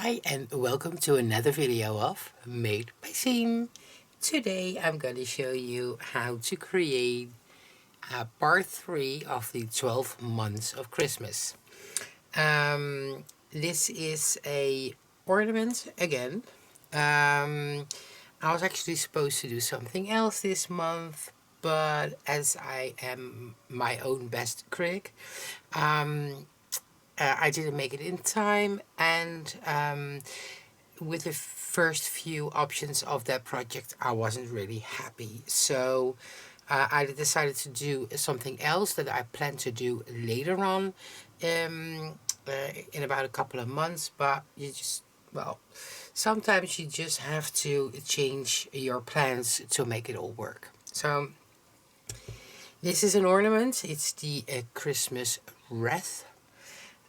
Hi and welcome to another video of Made by Siem. Today I'm going to show you how to create part 3 of the 12 months of Christmas. This is a ornament again. I was actually supposed to do something else this month, but as I am my own best critic, I didn't make it in time, and with the first few options of that project I wasn't really happy. So I decided to do something else that I plan to do later on in about a couple of months, but sometimes you just have to change your plans to make it all work. So this is an ornament. It's the Christmas wreath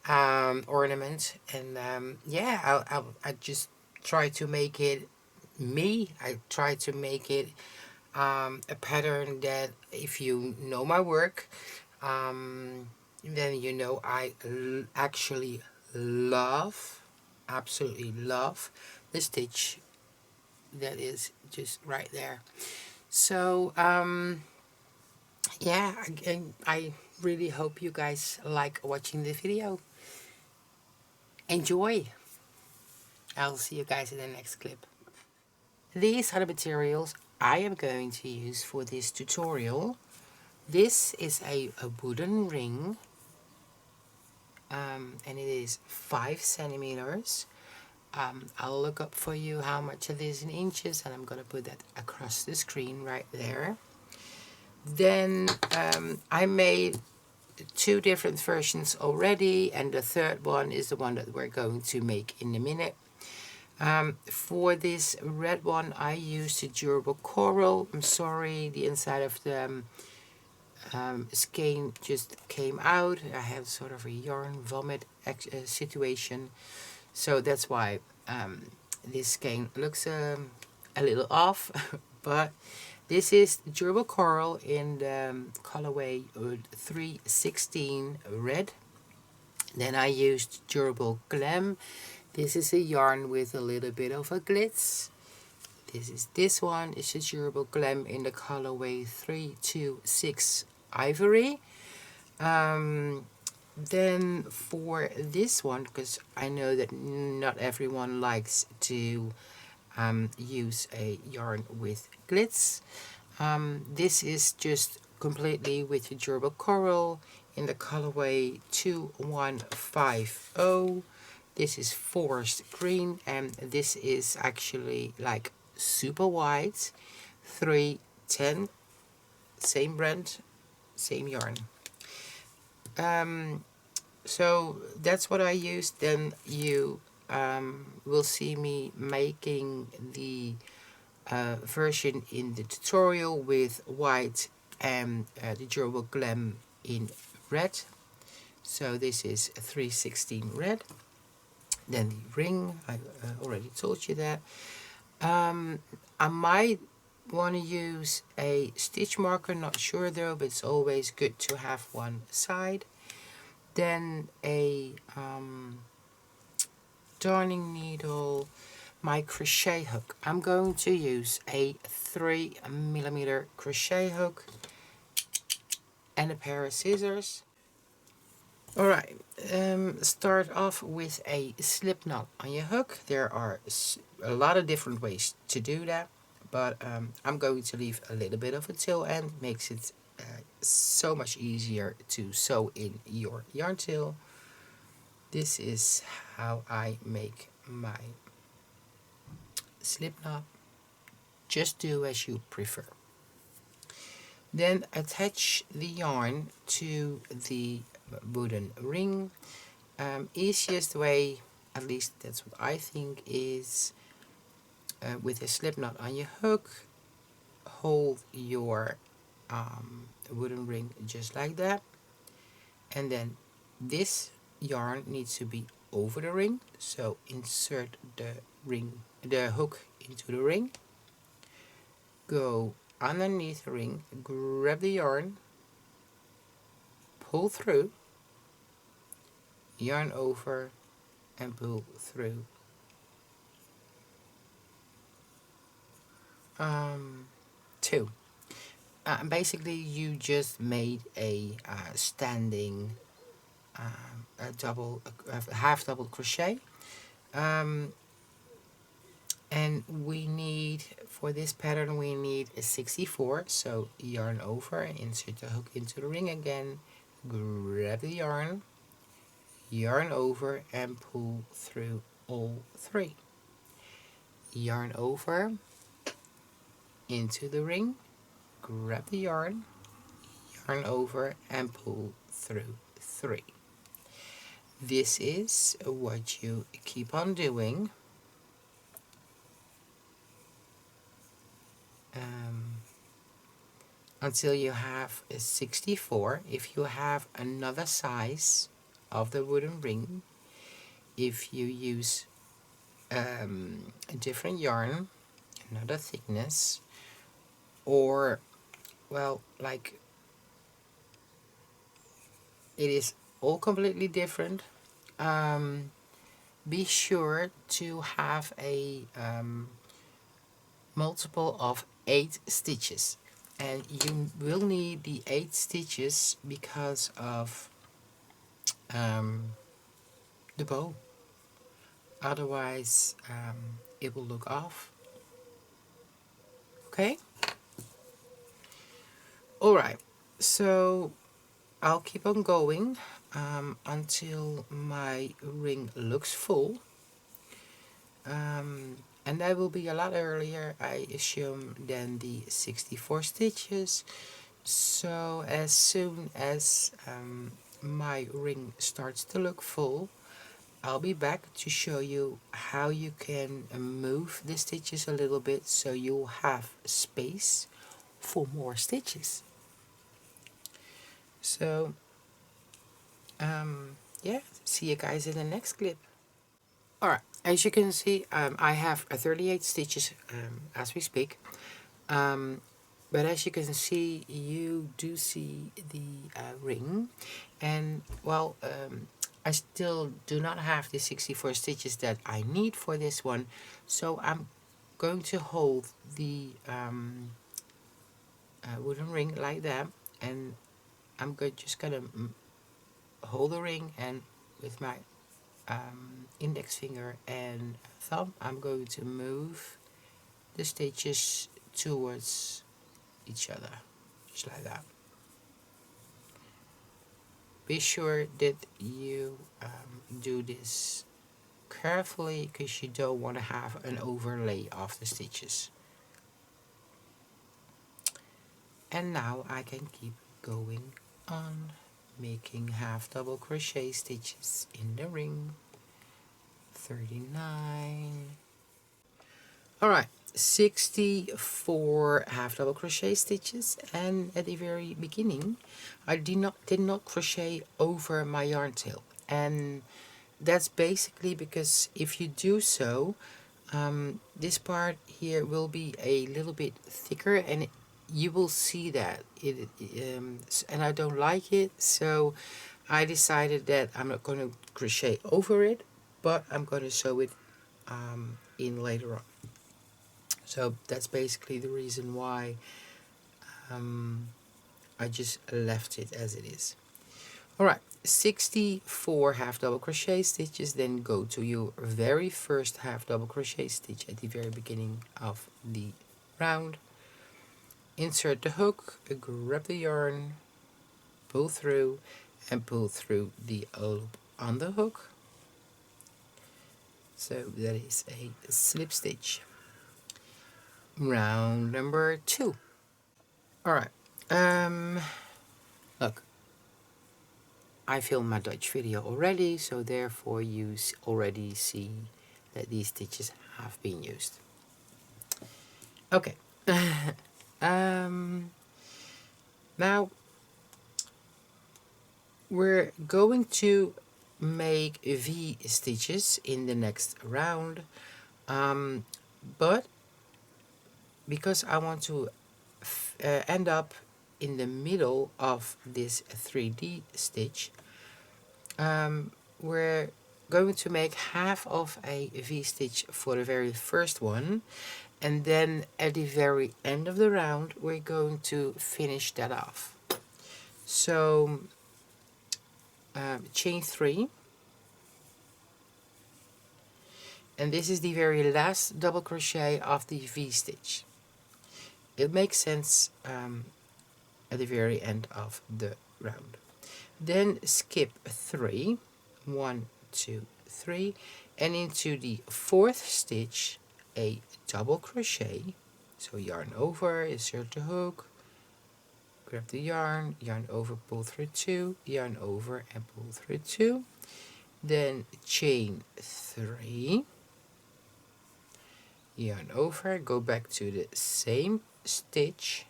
ornament, and yeah, I just try to make it me. I try to make it a pattern that, if you know my work, then you know I actually love, absolutely love the stitch that is just right there. So yeah, I really hope you guys like watching the video. Enjoy! I'll see you guys in the next clip. These are the materials I am going to use for this tutorial. This is a wooden ring, and it is 5 centimeters. I'll look up for you how much it is in inches, and I'm going to put that across the screen right there. Then I made 2 different versions already, and the third one is the one that we're going to make in a minute. For this red one I used a durable coral. I'm sorry, the inside of the skein just came out. I have sort of a yarn vomit situation, so that's why this skein looks a little off. But this is durable coral in the colorway 316 red. Then I used durable glam. This is a yarn with a little bit of a glitz. This one is a durable glam in the colorway 326 ivory. Then for this one, because I know that not everyone likes to use a yarn with glitz, this is just completely with the durable coral in the colorway 2150. This is forest green, and this is actually like super white, 310, same brand, same yarn. So that's what I used. Then you will see me making the version in the tutorial with white and the durable glam in red. So this is 316 red. Then the ring, I already told you that. I might want to use a stitch marker, not sure though, but it's always good to have one aside. Then a darning needle, my crochet hook. I'm going to use a 3mm crochet hook and a pair of scissors. Alright, start off with a slip knot on your hook. There are a lot of different ways to do that, but I'm going to leave a little bit of a tail end. Makes it so much easier to sew in your yarn tail. This is how I make my slip knot. Just do as you prefer. Then attach the yarn to the wooden ring. Easiest way, at least that's what I think, is with a slip knot on your hook, hold your wooden ring just like that, and then this yarn needs to be over the ring, so insert the hook into the ring, go underneath the ring, grab the yarn, pull through, yarn over, and pull through 2. Basically you just made a standing a double a half double crochet, and we need, for this pattern we need a 64. So yarn over, insert the hook into the ring again, grab the yarn over and pull through all 3. Yarn over, into the ring, grab the yarn over and pull through 3. This is what you keep on doing until you have a 64. If you have another size of the wooden ring, if you use a different yarn, another thickness, or well, like, it is all completely different, be sure to have a multiple of 8 stitches, and you will need the 8 stitches because of the bow, otherwise it will look off. Okay, alright, so I'll keep on going until my ring looks full, and that will be a lot earlier, I assume, than the 64 stitches. So as soon as my ring starts to look full, I'll be back to show you how you can move the stitches a little bit so you'll have space for more stitches. So yeah, see you guys in the next clip. Alright, as you can see, I have 38 stitches as we speak, but as you can see, you do see the ring, and well, I still do not have the 64 stitches that I need for this one, so I'm going to hold the wooden ring like that, and I'm just gonna hold the ring, and with my index finger and thumb I'm going to move the stitches towards each other, just like that. Be sure that you do this carefully, because you don't want to have an overlay of the stitches. And now I can keep going on making half double crochet stitches in the ring. 39. Alright, 64 half double crochet stitches, and at the very beginning I did not crochet over my yarn tail, and that's basically because if you do so, this part here will be a little bit thicker, and you will see that and I don't like it, so I decided that I'm not going to crochet over it, but I'm going to sew it in later on. So that's basically the reason why I just left it as it is. Alright, 64 half double crochet stitches, then go to your very first half double crochet stitch at the very beginning of the round. Insert the hook, grab the yarn, pull through, and pull through the loop on the hook. So that is a slip stitch. Round number 2. Alright, look, I filmed my Dutch video already, so therefore you already see that these stitches have been used. Okay, now we're going to make V stitches in the next round, but because I want to end up in the middle of this 3D stitch, we're going to make half of a V stitch for the very first one, and then at the very end of the round we're going to finish that off. So chain 3, and this is the very last double crochet of the V-stitch. It makes sense at the very end of the round. Then skip 3, 1, 2, 3, and into the 4th stitch a double crochet. So yarn over, insert the hook, grab the yarn, yarn over, pull through 2, yarn over and pull through 2, then chain 3, yarn over, go back to the same stitch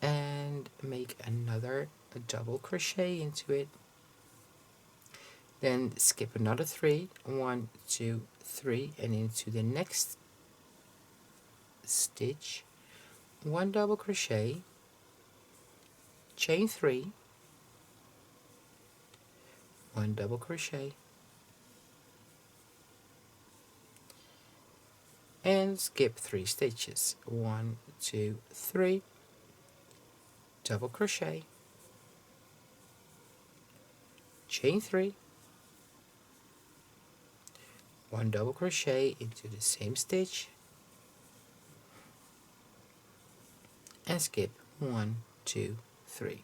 and make another double crochet into it, then skip another 3, 1, 2, 3, and into the next stitch, 1 double crochet, chain 3, 1 double crochet, and skip 3 stitches, 1, 2, 3, double crochet, chain 3, 1 double crochet into the same stitch, and skip 1, 2, 3.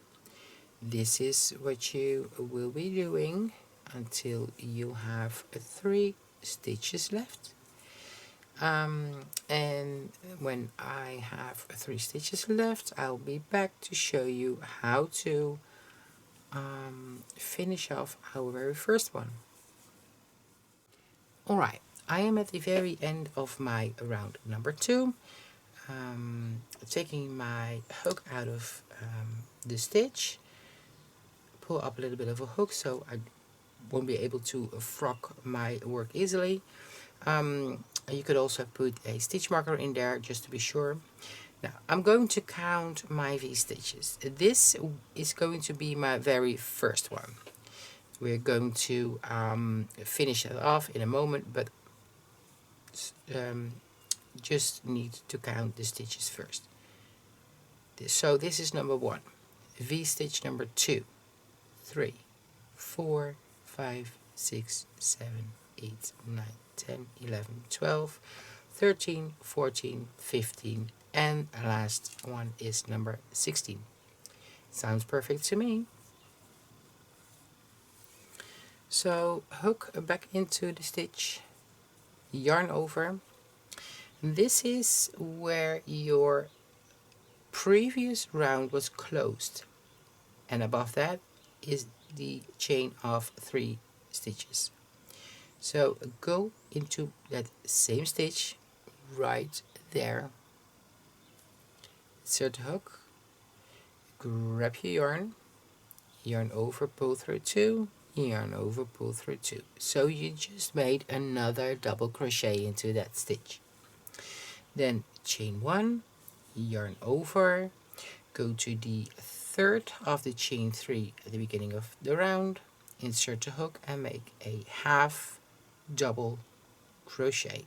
This is what you will be doing until you have 3 stitches left. And when I have 3 stitches left, I'll be back to show you how to finish off our very first one. Alright, I am at the very end of my round number 2. Taking my hook out of the stitch, pull up a little bit of a hook so I won't be able to frock my work easily. You could also put a stitch marker in there just to be sure. Now I'm going to count my V stitches. This is going to be my very first one. We're going to finish it off in a moment, but just need to count the stitches first. So this is number 1, V stitch number 2, 3, 4, 5, 6, 7, 8, 9, 10, 11, 12, 13, 14, 15, and the last one is number 16. Sounds perfect to me. So hook back into the stitch, yarn over. This is where your previous round was closed, and above that is the chain of 3 stitches. So go into that same stitch right there, insert the hook, grab your yarn, yarn over, pull through 2, yarn over, pull through 2. So you just made another double crochet into that stitch. Then chain 1, yarn over, go to the 3rd of the chain 3 at the beginning of the round, insert the hook and make a half double crochet.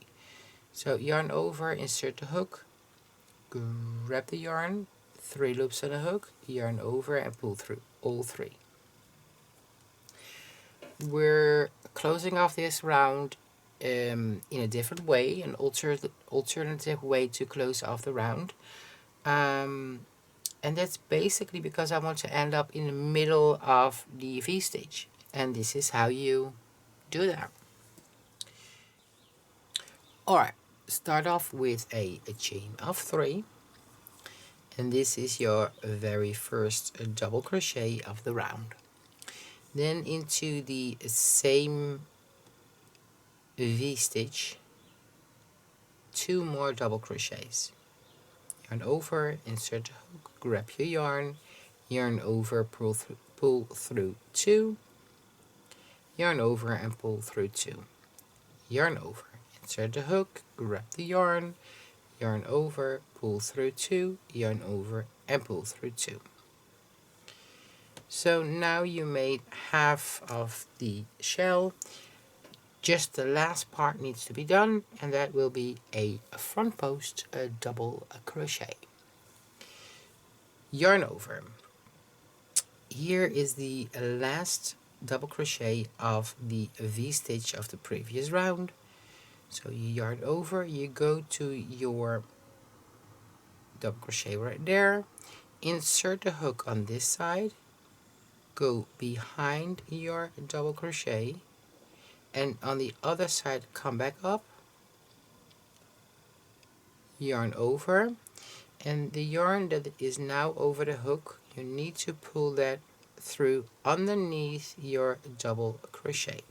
So yarn over, insert the hook, grab the yarn, 3 loops on the hook, yarn over and pull through all 3. We're closing off this round in a different way, an alternative way to close off the round. And that's basically because I want to end up in the middle of the V stitch, and this is how you do that. Alright, start off with a chain of 3, and this is your very first double crochet of the round. Then into the same V stitch, 2 more double crochets. Yarn over, insert the hook, grab your yarn, yarn over, pull through 2, yarn over and pull through 2, yarn over, insert the hook, grab the yarn, yarn over, pull through 2, yarn over and pull through 2. So now you made half of the shell. Just the last part needs to be done, and that will be a front post double crochet. Yarn over. Here is the last double crochet of the V-stitch of the previous round. So you yarn over, you go to your double crochet right there, insert the hook on this side, go behind your double crochet, and on the other side come back up, yarn over, and the yarn that is now over the hook, you need to pull that through underneath your double crochet.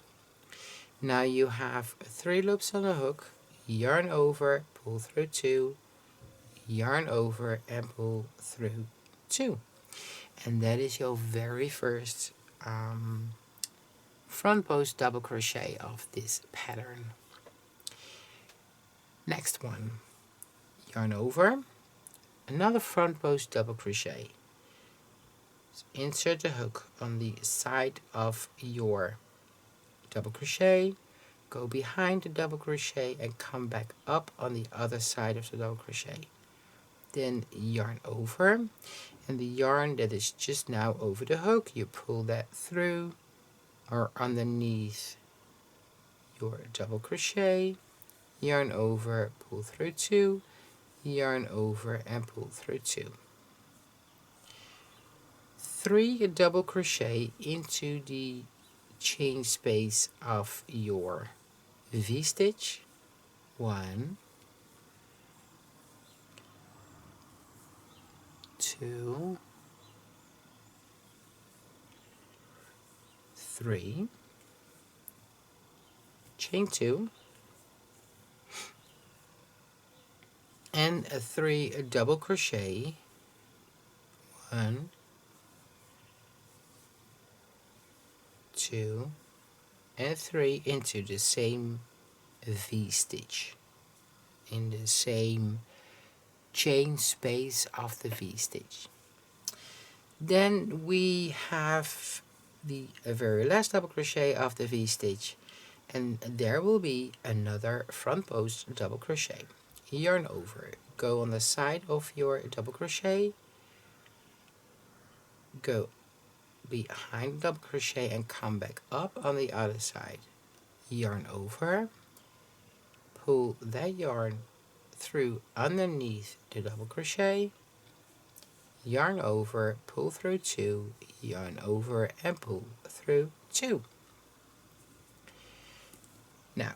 Now you have 3 loops on the hook, yarn over, pull through 2, yarn over and pull through 2, and that is your very first front post double crochet of this pattern. Next one, yarn over, another front post double crochet, insert the hook on the side of your double crochet, go behind the double crochet and come back up on the other side of the double crochet, then yarn over, and the yarn that is just now over the hook, you pull that through or underneath your double crochet, yarn over, pull through 2, yarn over and pull through 2. 3 double crochet into the chain space of your V-stitch, 1, 2, 3, chain 2, and 3 double crochet, 1, 2, and 3 into the same V-stitch, in the same chain space of the V-stitch. Then we have the very last double crochet of the V-stitch, and there will be another front post double crochet. Yarn over, go on the side of your double crochet, go behind double crochet and come back up on the other side, yarn over, pull that yarn through underneath the double crochet, yarn over, pull through 2, yarn over and pull through 2. Now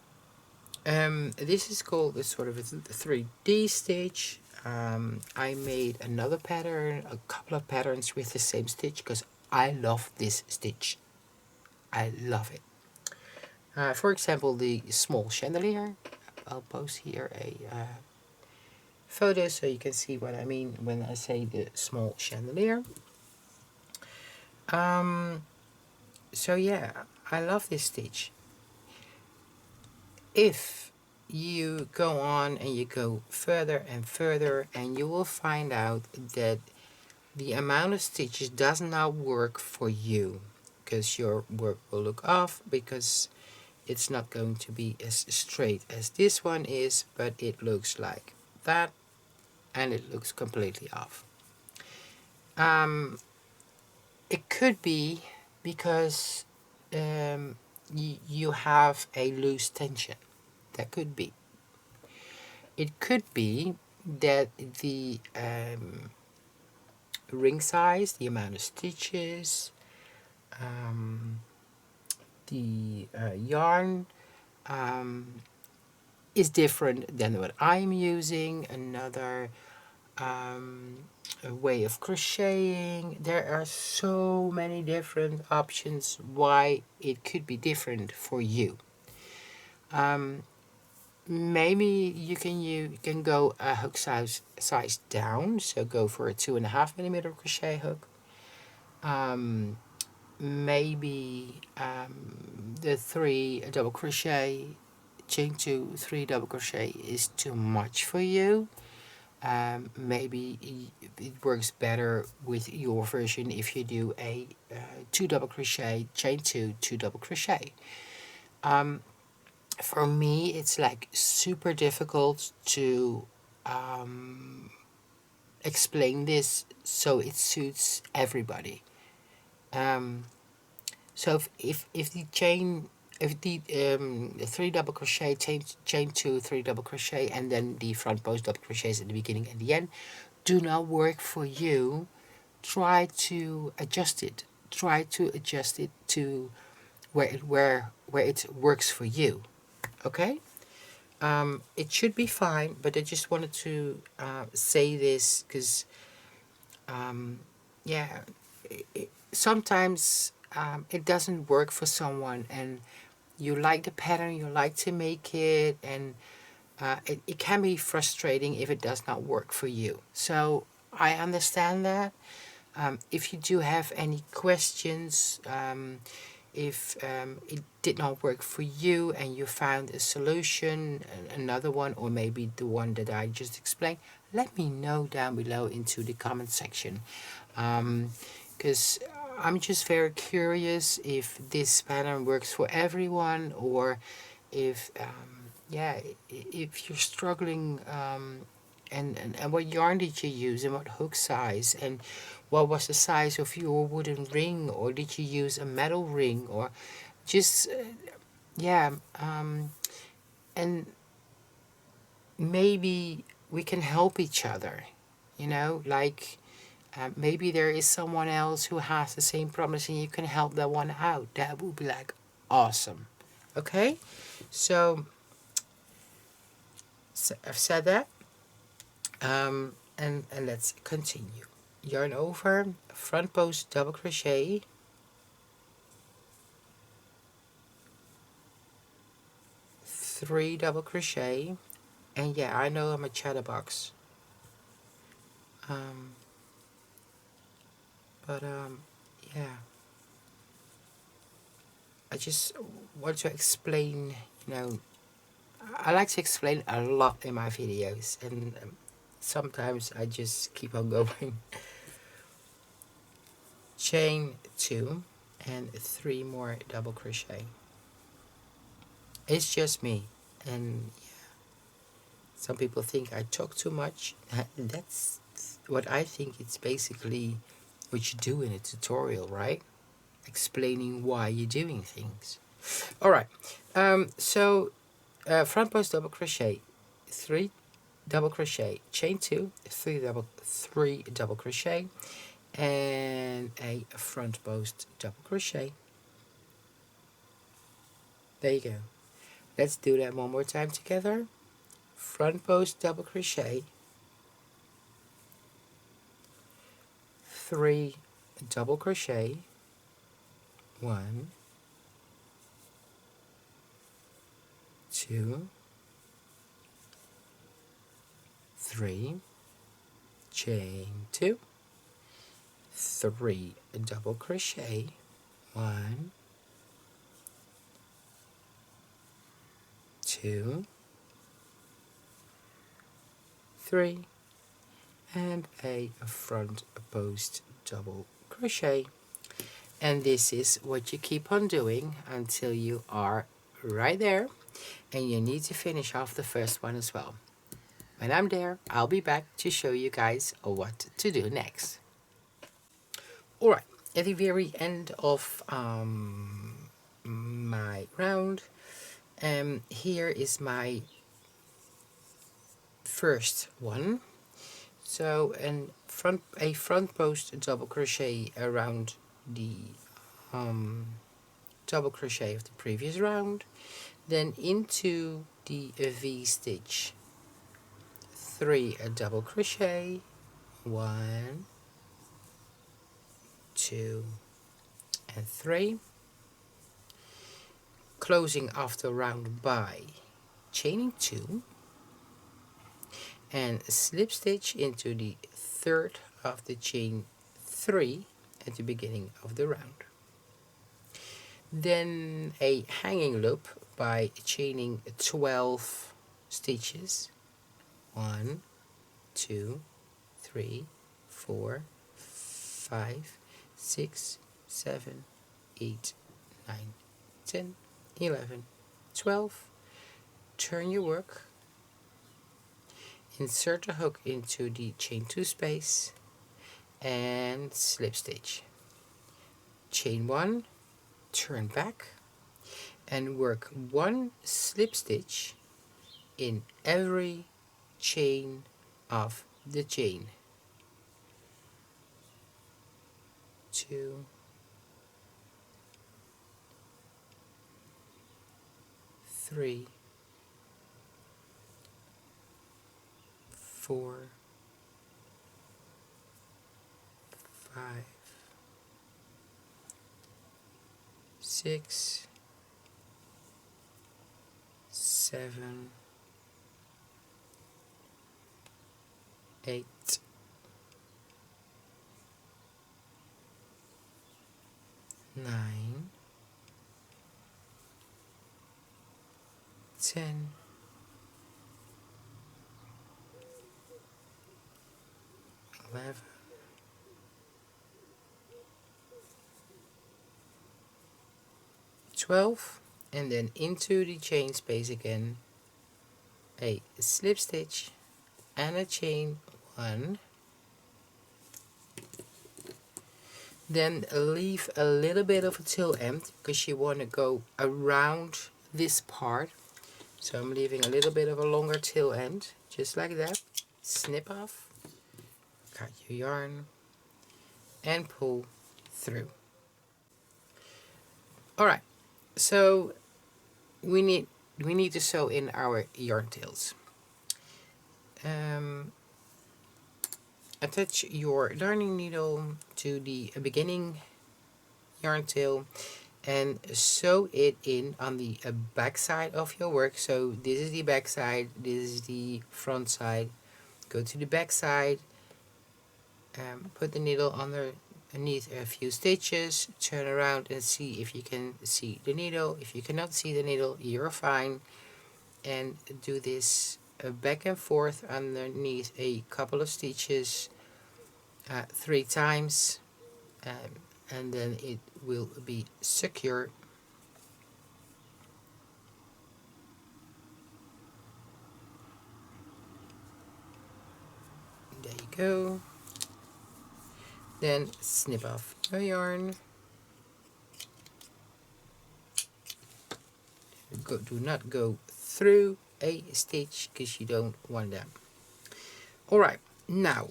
this is called a sort of a 3D stitch. I made another pattern, a couple of patterns with the same stitch because I love this stitch. I love it. For example, the small chandelier. I'll post here a photo so you can see what I mean when I say the small chandelier. So yeah, I love this stitch. If you go on and you go further and further, and you will find out that the amount of stitches does not work for you, because your work will look off, because it's not going to be as straight as this one is, but it looks like that, and it looks completely off. It could be because you have a loose tension. That could be. It could be that the ring size, the amount of stitches, the yarn is different than what I'm using. Another a way of crocheting. There are so many different options why it could be different for you. Maybe you can go a hook size down, so go for a 2.5mm crochet hook. Maybe the 3 double crochet, chain 2, 3 double crochet is too much for you. Maybe it works better with your version if you do a 2 double crochet, chain 2, 2 double crochet. for me it's like super difficult to explain this so it suits everybody. So if the chain, if the 3 double crochet, chain 2, 3 double crochet, and then the front post double crochets at the beginning and the end do not work for you, try to adjust it. Try to adjust it to where it works for you. Okay. It should be fine, but I just wanted to say this because yeah, sometimes it doesn't work for someone, and you like the pattern, you like to make it, and it can be frustrating if it does not work for you. So I understand that. If you do have any questions, if it did not work for you and you found a solution, another one, or maybe the one that I just explained, let me know down below into the comment section. Because I'm just very curious if this pattern works for everyone, or if yeah, if you're struggling, and what yarn did you use, and what hook size, and what was the size of your wooden ring, or did you use a metal ring, or just yeah, and maybe we can help each other, you know, like maybe there is someone else who has the same problem and you can help that one out. That would be like awesome. Okay, so I've said that, and let's continue. Yarn over, front post double crochet, 3 double crochet, and yeah, I know I'm a chatterbox, um, but yeah, I just want to explain, you know, I like to explain a lot in my videos, and sometimes I just keep on going. Chain 2 and 3 more double crochet. It's just me, and some people think I talk too much. That's what I think. It's basically what you do in a tutorial, right? Explaining why you're doing things. All right. So front post double crochet, 3 double crochet, chain 2, 3 double crochet, and a front post double crochet. There you go. Let's do that one more time together. Front post double crochet, 3 double crochet, 1, 2, 3, chain 2, 3 double crochet, 1, 2, 3, and a front post double crochet. And this is what you keep on doing until you are right there, and you need to finish off the first one as well. When I'm there, I'll be back to show you guys what to do next. Alright, at the very end of my round, here is my first one. So a front post double crochet around the double crochet of the previous round, then into the V stitch, 3 double crochet, 1, 2, and 3, closing off the round by chaining 2, and slip stitch into the third of the chain 3 at the beginning of the round. Then a hanging loop by chaining 12 stitches, 1, 2, 3, 4, 5, 6, 7, 8, 9, 10, 11, 12, turn your work, insert a hook into the chain 2 space and slip stitch. Chain 1, turn back and work 1 slip stitch in every chain of the chain. 2, 3, 4, 5, 6, 7, 8, 9, 10, 11, 12, and then into the chain space again, a slip stitch and a chain 1. Then leave a little bit of a tail end because you want to go around this part. So I'm leaving a little bit of a longer tail end, just like that. Snip off, cut your yarn, and pull through. Alright, so we need to sew in our yarn tails. Attach your darning needle to the beginning yarn tail and sew it in on the back side of your work. So this is the back side, this is the front side. Go to the back side, put the needle underneath a few stitches, turn around and see if you can see the needle. If you cannot see the needle, you're fine, and do this back and forth underneath a couple of stitches 3 times, and then it will be secure. There you go. Then snip off your yarn. Do not go through a stitch because you don't want them. Alright, now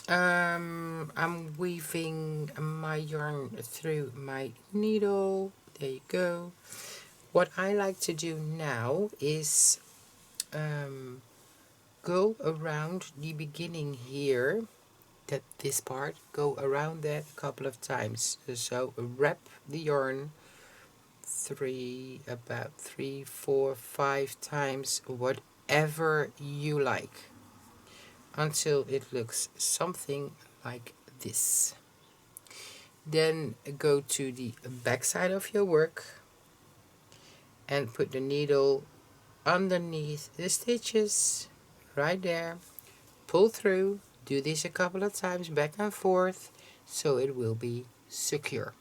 I'm weaving my yarn through my needle. There you go. What I like to do now is go around the beginning here, this part, go around that a couple of times. So wrap the yarn about 3, 4, 5 times, whatever you like, until it looks something like this. Then go to the back side of your work and put the needle underneath the stitches right there. Pull through. Do this a couple of times back and forth so it will be secure.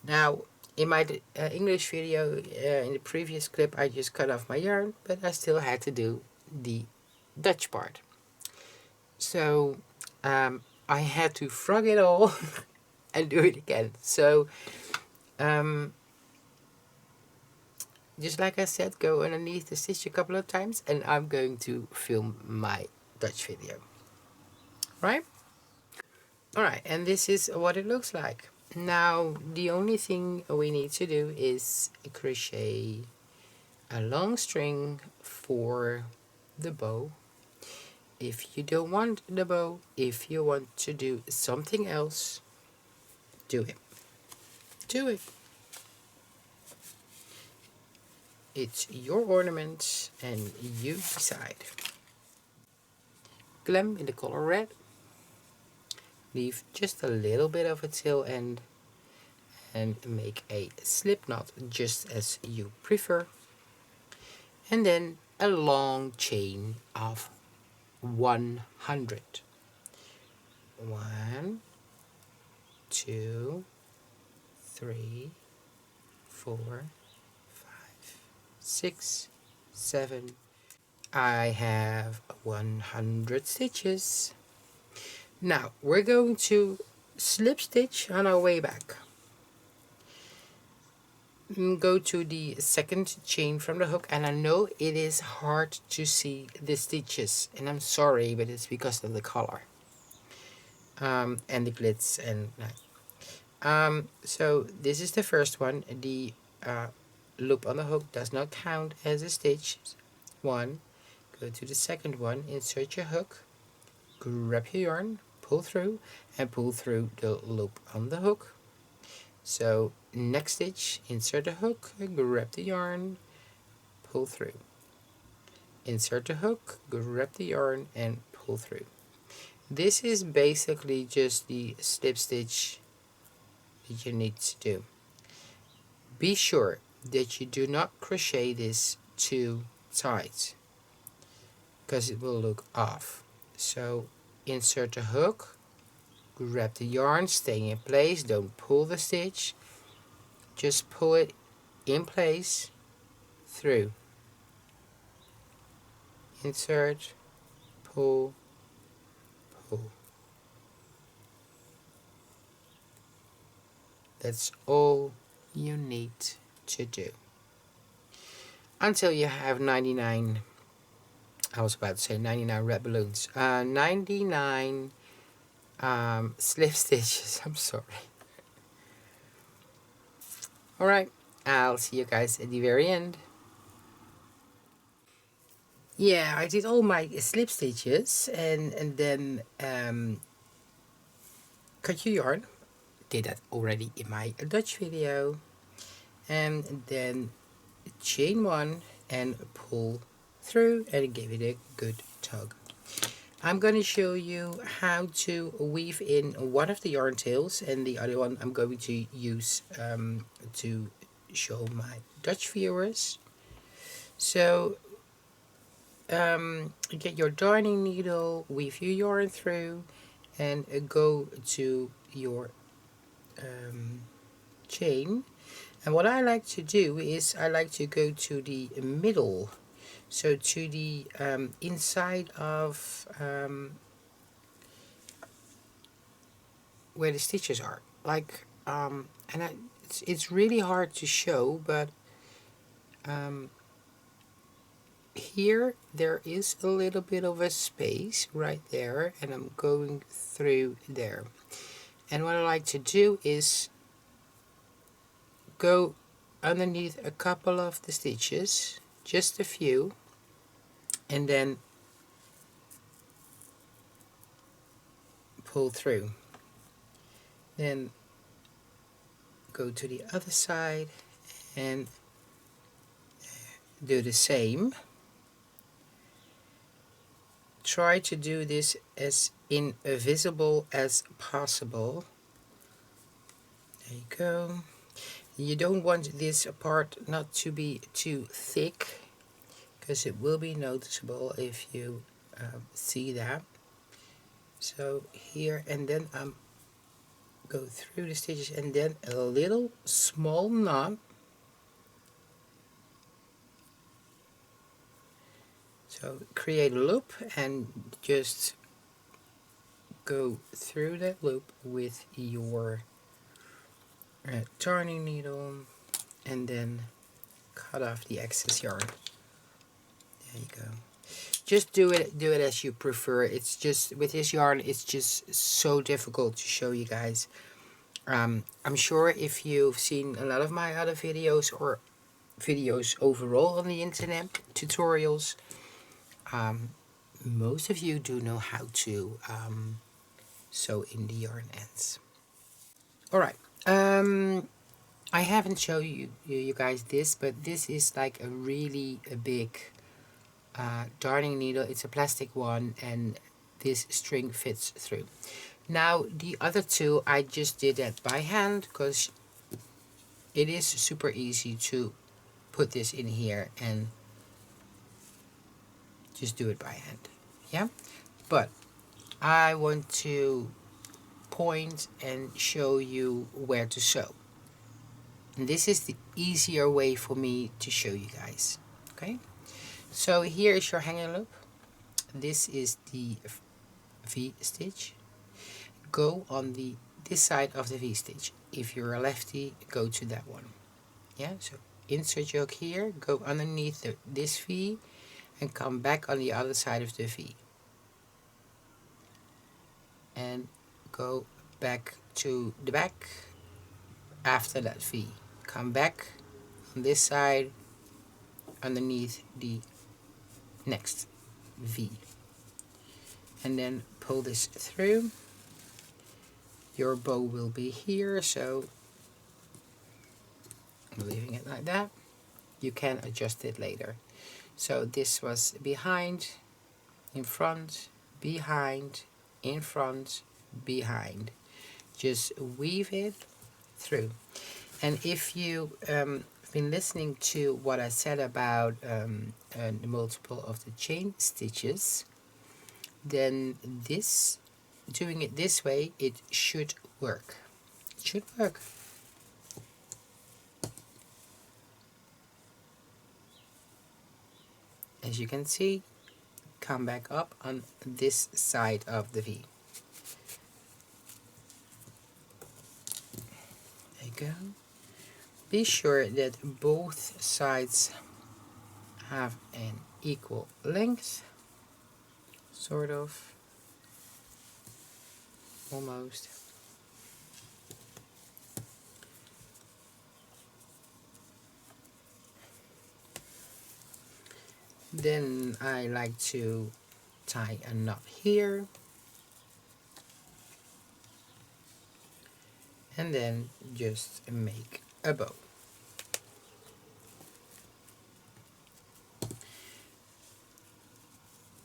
Now in my English video, in the previous clip, I just cut off my yarn, but I still had to do the Dutch part. So I had to frog it all and do it again. So just like I said, go underneath the stitch a couple of times, and I'm going to film my Dutch video. Right? Alright, and this is what it looks like. Now the only thing we need to do is crochet a long string for the bow. If you don't want the bow, if you want to do something else, do it. Do it. It's your ornament and you decide. Clam in the color red. Leave just a little bit of a tail end and make a slip knot just as you prefer. And then a long chain of 100. 1, 2, 3, 4, 5, 6, 7. I have 100 stitches. Now we're going to slip stitch on our way back. Go to the second chain from the hook, and I know it is hard to see the stitches, and I'm sorry, but it's because of the color and the glitz. And so this is the first one. The loop on the hook does not count as a stitch. 1. Go to the second one, insert your hook, grab your yarn, pull through, and pull through the loop on the hook. So next stitch, insert the hook, grab the yarn, pull through. Insert the hook, grab the yarn, and pull through. This is basically just the slip stitch that you need to do. Be sure that you do not crochet this too tight, because it will look off. So insert the hook, grab the yarn, stay in place, don't pull the stitch, just pull it in place, through, insert, pull, pull. That's all you need to do until you have 99, I was about to say 99 red balloons, 99 slip stitches. I'm sorry. Alright, I'll see you guys at the very end. Yeah, I did all my slip stitches and then cut your yarn. Did that already in my Dutch video. And then chain 1 and pull through and give it a good tug. I'm going to show you how to weave in one of the yarn tails, and the other one I'm going to use to show my Dutch viewers. So get your darning needle, weave your yarn through, and go to your chain. And what I like to do is I like to go to the middle, so to the inside of where the stitches are, like it's really hard to show, but here there is a little bit of a space right there, and I'm going through there. And what I like to do is go underneath a couple of the stitches, just a few, and then pull through. Then go to the other side and do the same. Try to do this as invisible as possible. There you go. You don't want this part not to be too thick, because it will be noticeable if you see that. So here, and then go through the stitches, and then a little small knot. So create a loop and just go through that loop with your darning needle, and then cut off the excess yarn. There you go. Just do it as you prefer. It's just with this yarn, it's just so difficult to show you guys. I'm sure if you've seen a lot of my other videos, or videos overall on the internet, tutorials, most of you do know how to sew in the yarn ends. Alright, I haven't shown you guys this, but this is like a really big darning needle. It's a plastic one, and this string fits through. Now the other two, I just did that by hand, because it is super easy to put this in here and just do it by hand. Yeah, but I want to point and show you where to sew, and this is the easier way for me to show you guys. Okay, So here is your hanging loop. This is the V stitch. Go on this side of the V stitch. If you're a lefty, go to that one. Yeah, so insert your hook here, go underneath this V, and come back on the other side of the V. And go back to the back after that V. Come back on this side underneath the next V. And then pull this through. Your bow will be here, so I'm leaving it like that. You can adjust it later. So this was behind, in front, behind, in front, behind. Just weave it through. And if you been listening to what I said about the multiple of the chain stitches, then doing it this way, it should work. It should work. As you can see, come back up on this side of the V. There you go. Be sure that both sides have an equal length, sort of, almost. Then I like to tie a knot here, and then just make a bow.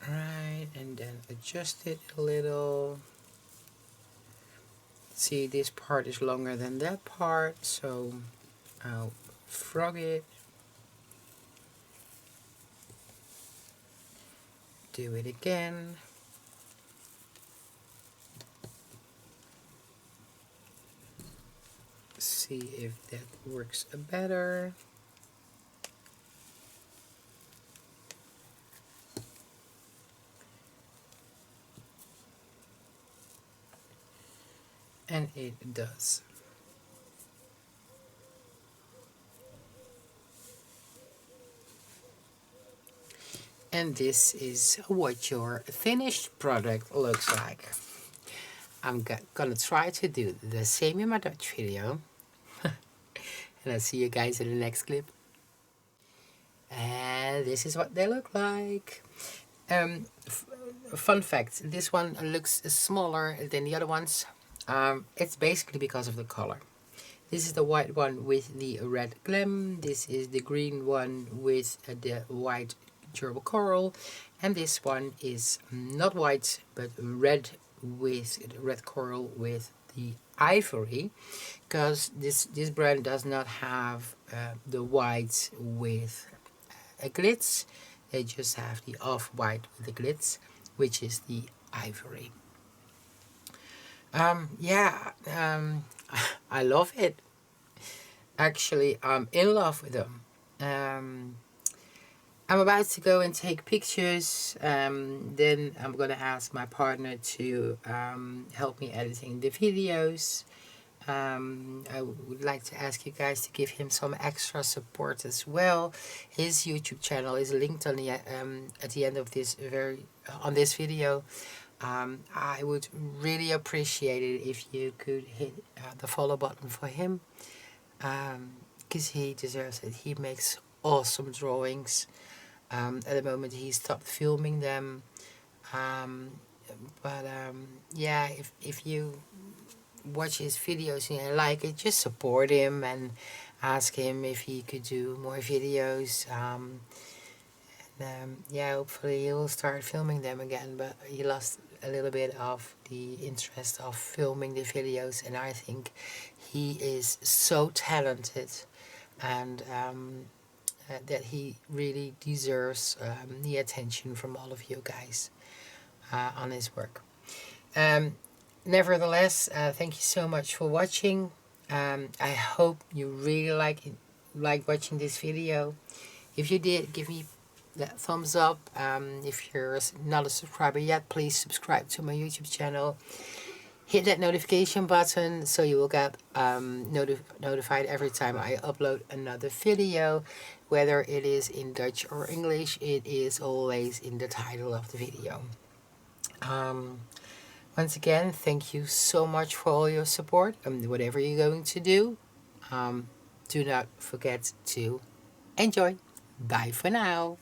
Right, and then adjust it a little. See, this part is longer than that part, so I'll frog it. Do it again. See if that works better. And it does. And this is what your finished product looks like. I'm gonna try to do the same in my Dutch video. And I'll see you guys in the next clip. And this is what they look like. Fun fact, this one looks smaller than the other ones. It's basically because of the color. This is the white one with the red gem. This is the green one with the white durable coral. And this one is not white, but red with red coral with the ivory. Because this brand does not have the white with a glitz. They just have the off-white with the glitz, which is the ivory. I love it. Actually, I'm in love with them. I'm about to go and take pictures. Then I'm gonna ask my partner to help me editing the videos. I would like to ask you guys to give him some extra support as well. His YouTube channel is linked on the at the end of this on this video. I would really appreciate it if you could hit the follow button for him, because he deserves it. He makes awesome drawings. At the moment he stopped filming them, yeah, if you watch his videos and you like it, just support him and ask him if he could do more videos. Yeah, hopefully he will start filming them again, but he lost a little bit of the interest of filming the videos, and I think he is so talented, and that he really deserves the attention from all of you guys on his work. Nevertheless, thank you so much for watching. I hope you really like watching this video. If you did, give me that thumbs up. If you're not a subscriber yet, please subscribe to my YouTube channel. Hit that notification button so you will get notified every time I upload another video. Whether it is in Dutch or English, it is always in the title of the video. Once again, thank you so much for all your support. Whatever you're going to do, do not forget to enjoy. Bye for now.